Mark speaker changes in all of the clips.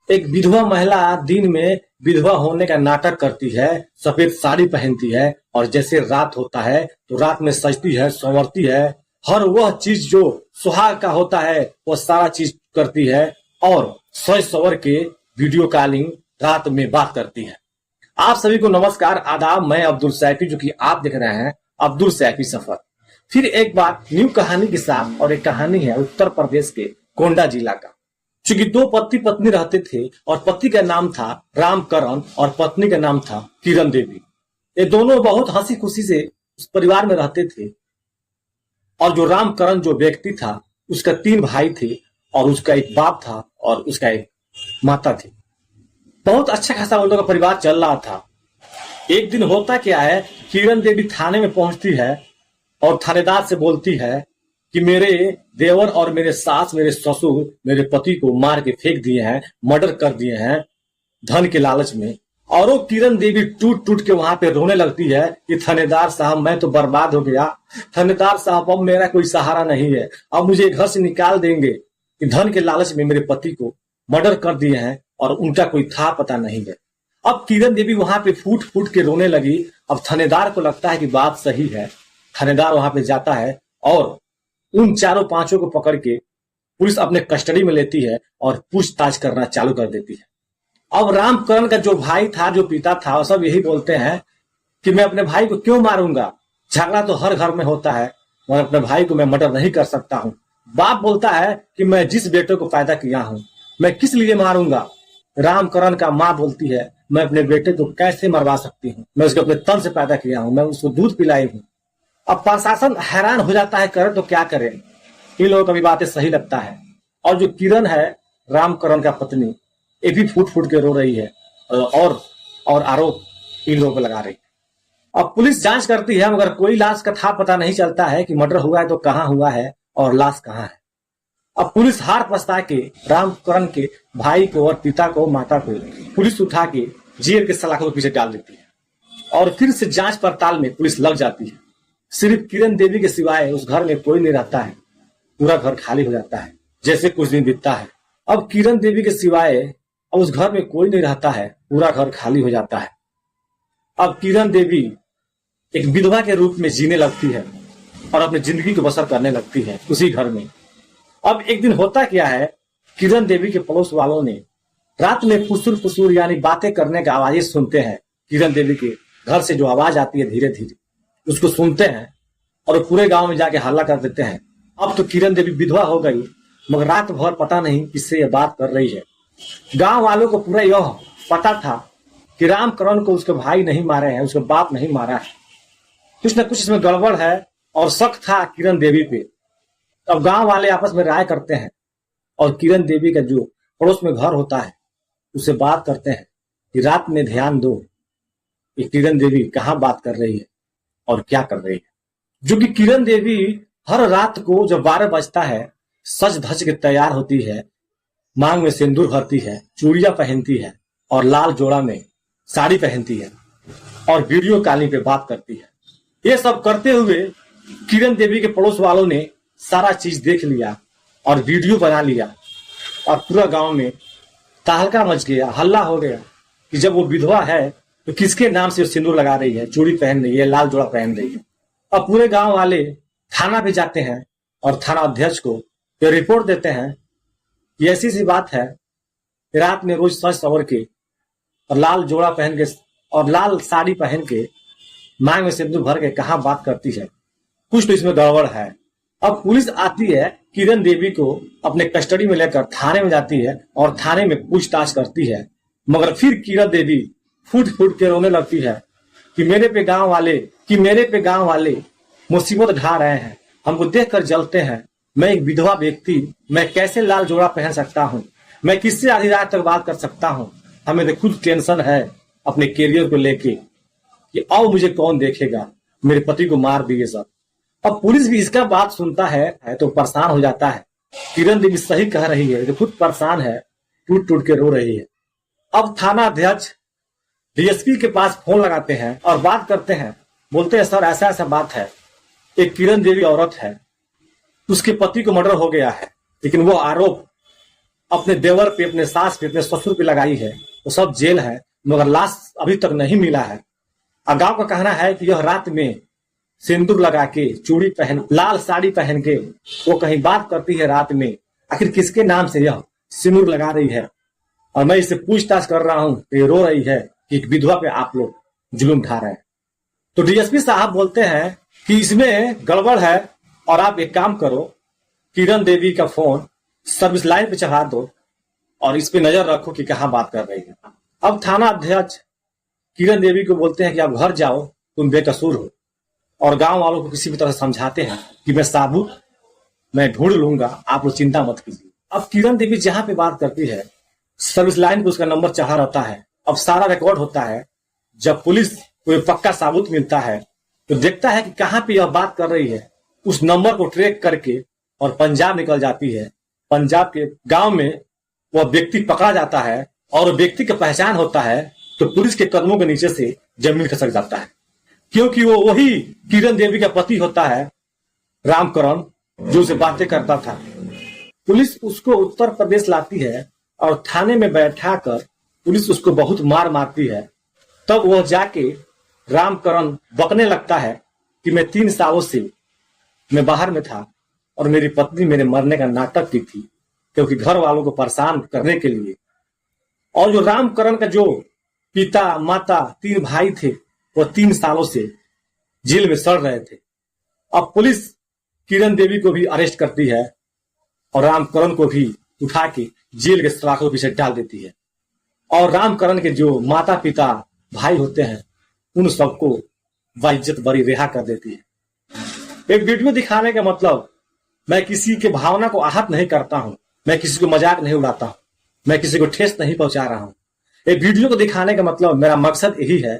Speaker 1: एक विधवा महिला दिन में विधवा होने का नाटक करती है, सफेद साड़ी पहनती है और जैसे रात होता है तो रात में सजती है, संवरती है। हर वह चीज जो सुहाग का होता है वह सारा चीज करती है और सज सवर के वीडियो कॉलिंग रात में बात करती है। आप सभी को नमस्कार, आदाब। मैं अब्दुल सैफी, जो कि आप देख रहे हैं अब्दुल सैफी सफर। फिर एक बार न्यू कहानी के साथ, और एक कहानी है उत्तर प्रदेश के गोंडा जिला का। चूंकि दो पति पत्नी रहते थे और पति का नाम था रामकरण और पत्नी का नाम था किरण देवी। ये दोनों बहुत हंसी खुशी से उस परिवार में रहते थे। और जो रामकरण जो व्यक्ति था, उसका 3 भाई थे और उसका एक बाप था और उसका एक माता थी। बहुत अच्छा खासा उन लोगों का परिवार चल रहा था। एक दिन होता क्या है, किरण देवी थाने में पहुंचती है और थानेदार से बोलती है कि मेरे देवर और मेरे सास, मेरे ससुर मेरे पति को मार के फेंक दिए हैं, मर्डर कर दिए हैं धन के लालच में। और वो किरण देवी टूट टूट के वहां पे रोने लगती है कि थानेदार साहब, मैं तो बर्बाद हो गया। थानेदार साहब, अब मेरा कोई सहारा नहीं है, अब मुझे घर से निकाल देंगे कि धन के लालच में मेरे पति को मर्डर कर दिए हैं और उनका कोई था पता नहीं है। अब किरण देवी वहां पे फूट फूट के रोने लगी। अब थानेदार को लगता है कि बात सही है। थानेदार वहां पे जाता है और उन 4-5 को पकड़ के पुलिस अपने कस्टडी में लेती है और पूछताछ करना चालू कर देती है। अब रामकरण का जो भाई था, जो पिता था, वो सब यही बोलते हैं कि मैं अपने भाई को क्यों मारूंगा, झगड़ा तो हर घर में होता है और अपने भाई को मैं मर्डर नहीं कर सकता हूँ। बाप बोलता है कि मैं जिस बेटे को पैदा किया हूँ मैं किस लिए मारूंगा। रामकरण का माँ बोलती है, मैं अपने बेटे को कैसे मरवा सकती हूँ, मैं उसको अपने तन से पैदा किया हूँ, मैं उसको दूध पिलाई हूँ। अब प्रशासन हैरान हो जाता है, करे तो क्या करे। इन लोगों को भी बातें सही लगता है। और जो किरण है, रामकरण का पत्नी, ये भी फूट फूट के रो रही है और आरोप इन लोगों पर लगा रही है। अब पुलिस जांच करती है मगर कोई लाश का था पता नहीं चलता है कि मर्डर हुआ है तो कहाँ हुआ है और लाश कहाँ है। अब पुलिस हार पछता के रामकरण के भाई को और पिता को, माता को पुलिस उठा के जेल के सलाखों के पीछे डाल देती है और फिर से जांच पड़ताल में पुलिस लग जाती है। सिर्फ किरण देवी के सिवाय उस घर में कोई नहीं रहता है, पूरा घर खाली हो जाता है। जैसे कुछ दिन बीतता है, अब किरण देवी के सिवाय अब उस घर में कोई नहीं रहता है, पूरा घर खाली हो जाता है। अब किरण देवी एक विधवा के रूप में जीने लगती है और अपनी जिंदगी को बसर करने लगती है उसी घर में। अब एक दिन होता क्या है, किरण देवी के पड़ोस वालों ने रात में फुसुर फुसुर यानी बातें करने की आवाजें सुनते हैं। किरण देवी के घर से जो आवाज आती है धीरे धीरे उसको सुनते हैं और पूरे गांव में जाके हल्ला कर देते हैं। अब तो किरण देवी विधवा हो गई मगर रात भर पता नहीं किससे ये बात कर रही है। गांव वालों को पूरा यह पता था कि रामकरण को उसके भाई नहीं मारे हैं, उसके बाप नहीं मारा है, कुछ न कुछ इसमें गड़बड़ है और शक था किरण देवी पे। अब गांव वाले आपस में राय करते हैं और किरण देवी का जो पड़ोस में घर होता है उससे बात करते हैं कि रात में ध्यान दो कि किरण देवी कहाँ बात कर रही है और क्या कर रही है। जो कि किरण देवी हर रात को जब 12 बजता है सज धज के तैयार होती है, मांग में सिंदूर भरती है, चूड़ियां पहनती है और लाल जोड़ा में साड़ी पहनती है और वीडियो कॉलिंग पे बात करती है। ये सब करते हुए किरण देवी के पड़ोस वालों ने सारा चीज देख लिया और वीडियो बना लिया और पूरा गांव में तहलका मच गया, हल्ला हो गया कि जब वो विधवा है तो किसके नाम से सिंदूर लगा रही है, चूड़ी पहन रही है, लाल जोड़ा पहन रही है। अब पूरे गांव वाले थाना पे जाते हैं और थाना अध्यक्ष को ये रिपोर्ट देते हैं कि ऐसी सी बात है, रात में रोज सज सवर के और लाल जोड़ा पहन के और लाल साड़ी पहन के मांग में सिंदूर भर के कहाँ बात करती है, कुछ तो इसमें गड़बड़ है। अब पुलिस आती है, किरण देवी को अपने कस्टडी में लेकर थाने में जाती है और थाने में पूछताछ करती है। मगर फिर किरण देवी फूट फूट के रोने लगती है कि मेरे पे गांव वाले मुसीबत ढा रहे हैं, हमको देखकर जलते हैं। मैं एक विधवा व्यक्ति, मैं कैसे लाल जोड़ा पहन सकता हूँ, मैं किससे आधी रात तक बात कर सकता हूँ। हमें तो खुद टेंशन है अपने कैरियर को लेके कि अब मुझे कौन देखेगा, मेरे पति को मार दिए सब। अब पुलिस भी इसका बात सुनता है तो परेशान हो जाता है। किरण देवी सही कह रही है, जो खुद परेशान है, टूट टूट के रो रही है। अब थाना अध्यक्ष डीएसपी के पास फोन लगाते हैं और बात करते हैं। बोलते हैं, सर ऐसा ऐसा बात है, एक किरण देवी औरत है, उसके पति को मर्डर हो गया है, लेकिन वो आरोप अपने देवर पे, अपने सास पे, अपने ससुर पे लगाई है, वो सब जेल है, मगर लाश अभी तक नहीं मिला है। गांव का कहना है कि यह रात में सिंदूर लगा के, चूड़ी पहन, लाल साड़ी पहन के वो कहीं बात करती है रात में। आखिर किसके नाम से यह सिंदूर लगा रही है? और मैं इससे पूछताछ कर रहा हूं तो ये रो रही है कि एक विधवा पे आप लोग जुल्म ढा रहे हैं। तो डीएसपी साहब बोलते हैं कि इसमें गड़बड़ है और आप एक काम करो, किरण देवी का फोन सर्विस लाइन पे चढ़ा दो और इस पे नजर रखो कि कहां बात कर रही है। अब थाना अध्यक्ष किरण देवी को बोलते हैं कि आप घर जाओ, तुम बेकसूर हो, और गांव वालों को किसी भी तरह समझाते हैं कि मैं साबुत मैं ढूंढ लूंगा, आप लोग चिंता मत कीजिए। अब किरण देवी जहां पे बात करती है सर्विस लाइन पे उसका नंबर चढ़ा रहता है। अब सारा रिकॉर्ड होता है। जब पुलिस को पक्का साबुत मिलता है तो देखता है कि कहां पे यह बात कर रही है, उस नंबर को ट्रैक करके और पंजाब निकल जाती है। पंजाब के गांव में वह व्यक्ति पकड़ा जाता है और व्यक्ति की पहचान होता है तो पुलिस के कदमों के नीचे से जमीन खसक जाता है, क्योंकि वो वही किरण देवी का पति होता है, रामकरण, जो उसे बातें करता था। पुलिस उसको उत्तर प्रदेश लाती है और थाने में बैठाकर पुलिस उसको बहुत मार मारती है। तब वह जाके रामकरण बकने लगता है कि मैं 3 सालों से मैं बाहर में था और मेरी पत्नी मेरे मरने का नाटक की थी, क्योंकि घर वालों को परेशान करने के लिए। और जो रामकरण का जो पिता माता 3 भाई थे वो 3 सालों से जेल में सड़ रहे थे। अब पुलिस किरण देवी को भी अरेस्ट करती है और रामकरण को भी उठा के जेल के सलाखों के पीछे डाल देती है। और रामकरण के जो माता पिता भाई होते हैं उन सबको बाइज्जत बरी रिहा कर देती है। एक वीडियो दिखाने का मतलब मैं किसी के भावना को आहत नहीं करता हूं, मैं किसी को मजाक नहीं उड़ाता हूं, मैं किसी को ठेस नहीं पहुंचा रहा हूं। एक वीडियो को दिखाने का मतलब मेरा मकसद यही है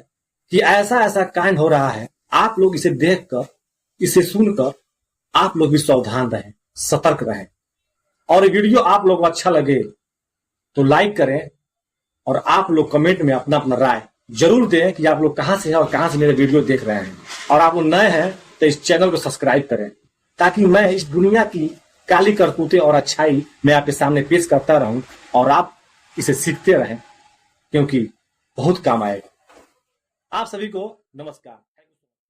Speaker 1: कि ऐसा ऐसा कांड हो रहा है, आप लोग इसे देखकर, इसे सुनकर आप लोग भी सावधान रहें, सतर्क रहें। और ये वीडियो आप लोग को अच्छा लगे तो लाइक करें और आप लोग कमेंट में अपना अपना राय जरूर दें कि आप लोग कहां से हैं और कहां से मेरे वीडियो देख रहे हैं। और आप लोग नए हैं तो इस चैनल को सब्सक्राइब करें, ताकि मैं इस दुनिया की काली करतूतें और अच्छाई मैं आपके सामने पेश करता रहूं और आप इसे सीखते रहें, क्योंकि बहुत काम आएगा। आप सभी को नमस्कार।